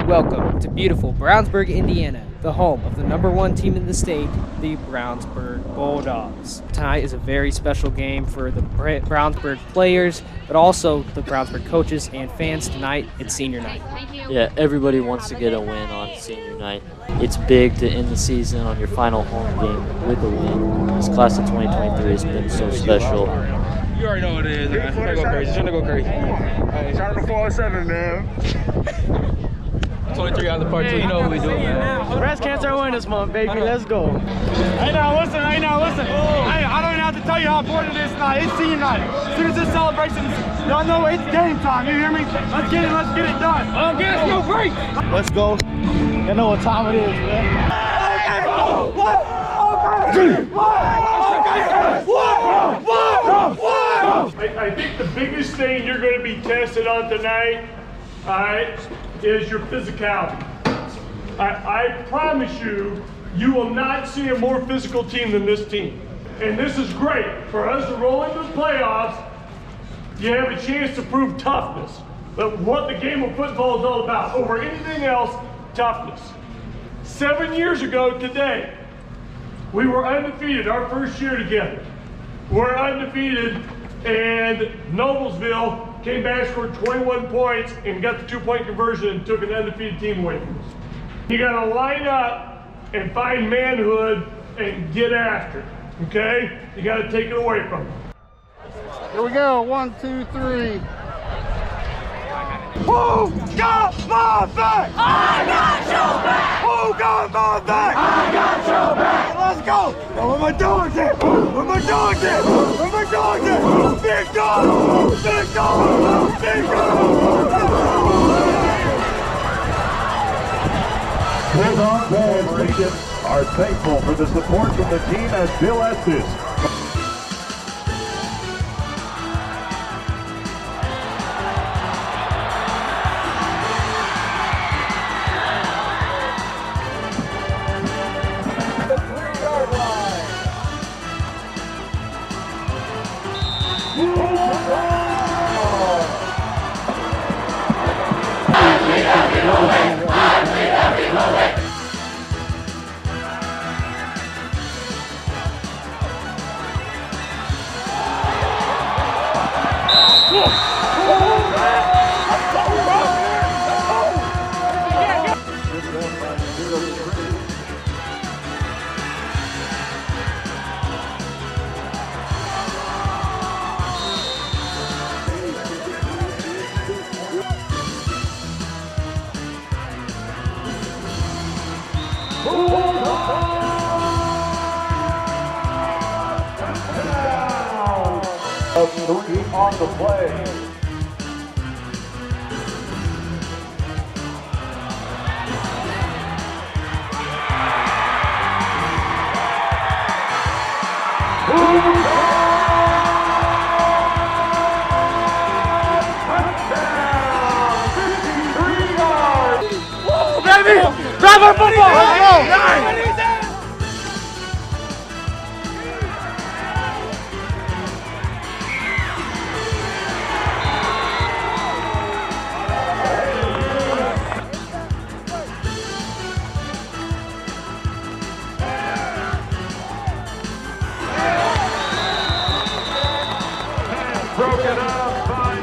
Welcome to beautiful Brownsburg, Indiana, the home of the #1 team in the state, the Brownsburg Bulldogs. Tonight is a very special game for the Brownsburg players, but also the Brownsburg coaches and fans. Tonight, it's senior night. Yeah, everybody wants to get a win on senior night. It's big to end the season on your final home game with a win. This class of 2023 has been so special. You already know what it is, man. It's gonna go crazy. It's gonna go crazy. Hey, shout out to 407, man. 23 out of the park, so you know what we doing, man. Breast cancer win this month, baby. Let's go. Hey, now listen. Hey, I don't even have to tell you how important it is tonight. It's senior night. As soon as this celebration, y'all know it's game time. You hear me? Let's get it done. Let's go break. Let's go. You know what time it is, man. I think the biggest thing you're going to be tested on tonight, all right, is your physicality. I promise you, you will not see a more physical team than this team. And this is great. For us to roll into the playoffs, you have a chance to prove toughness. But what the game of football is all about, over anything else, toughness. 7 years ago today, we were undefeated our first year together. We're undefeated, and Noblesville came back, scored 21 points, and got the 2-point conversion and took an undefeated team away from us. You gotta line up and find manhood and get after it, okay? You gotta take it away from them. Here we go. 1, 2, 3. Who got my back? I got your back. Who got my back? I got your back. Let's go. Now where my dogs at? Where my dogs at? Where my dogs at? Big dog. Big dog. Big dog. Bulldog fans are thankful for the support from the team as Bill Estes. Of 3 on the play. Drive our football! Let's go! Nice! Broken up by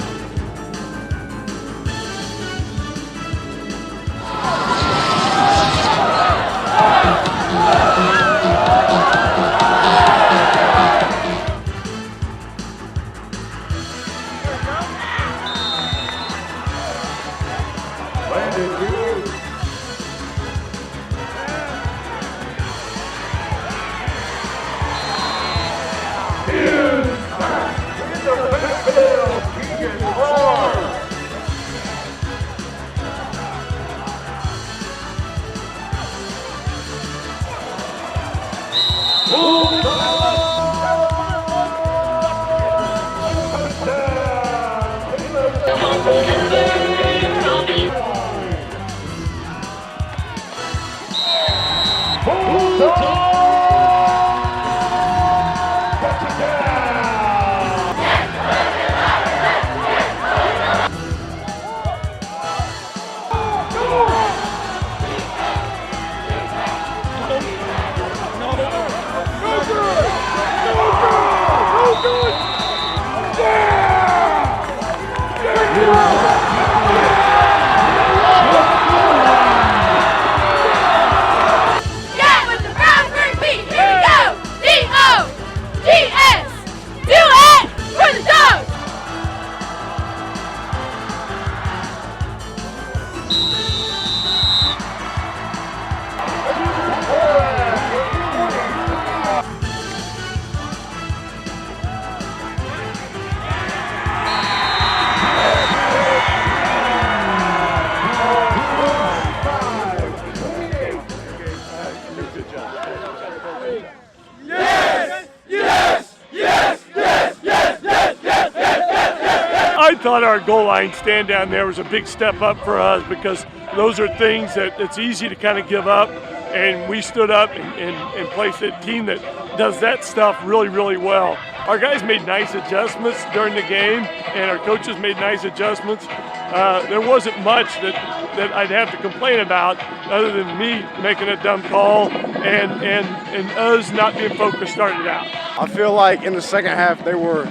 thought our goal line stand down there was a big step up for us, because those are things that it's easy to kind of give up, and we stood up and placed a team that does that stuff really, really well. Our guys made nice adjustments during the game, and our coaches made nice adjustments. There wasn't much that I'd have to complain about, other than me making a dumb call and us not being focused started out. I feel like in the second half they were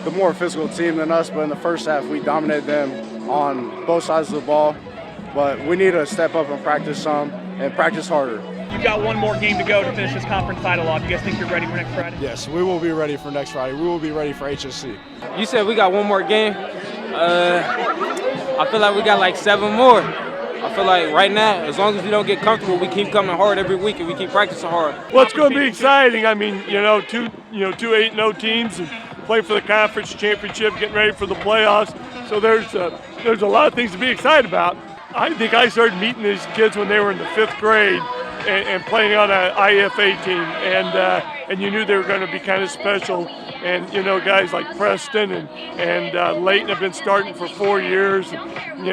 the more physical team than us, but in the first half we dominated them on both sides of the ball. But we need to step up and practice some and practice harder. You've got one more game to go to finish this conference title off. You guys think you're ready for next Friday? Yes, we will be ready for next Friday. We will be ready for HSC. You said we got one more game. I feel like we got like 7 more. I feel like right now, as long as we don't get comfortable, we keep coming hard every week and we keep practicing hard. Well, it's going to be exciting. I mean, two 8-0 teams and playing for the conference championship, getting ready for the playoffs. So there's a lot of things to be excited about. I think I started meeting these kids when they were in the 5th grade and playing on an IFA team, and you knew they were going to be kind of special. And guys like Preston and Leighton have been starting for 4 years, and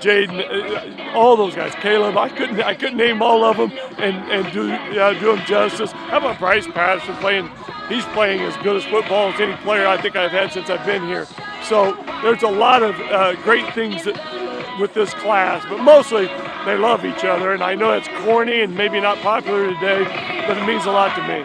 Jaden, all those guys, Caleb. I couldn't name all of them and do them justice. How about Bryce Patterson playing? He's playing as good as football as any player I think I've had since I've been here. So there's a lot of great things with this class, but mostly they love each other. And I know it's corny and maybe not popular today, but it means a lot to me.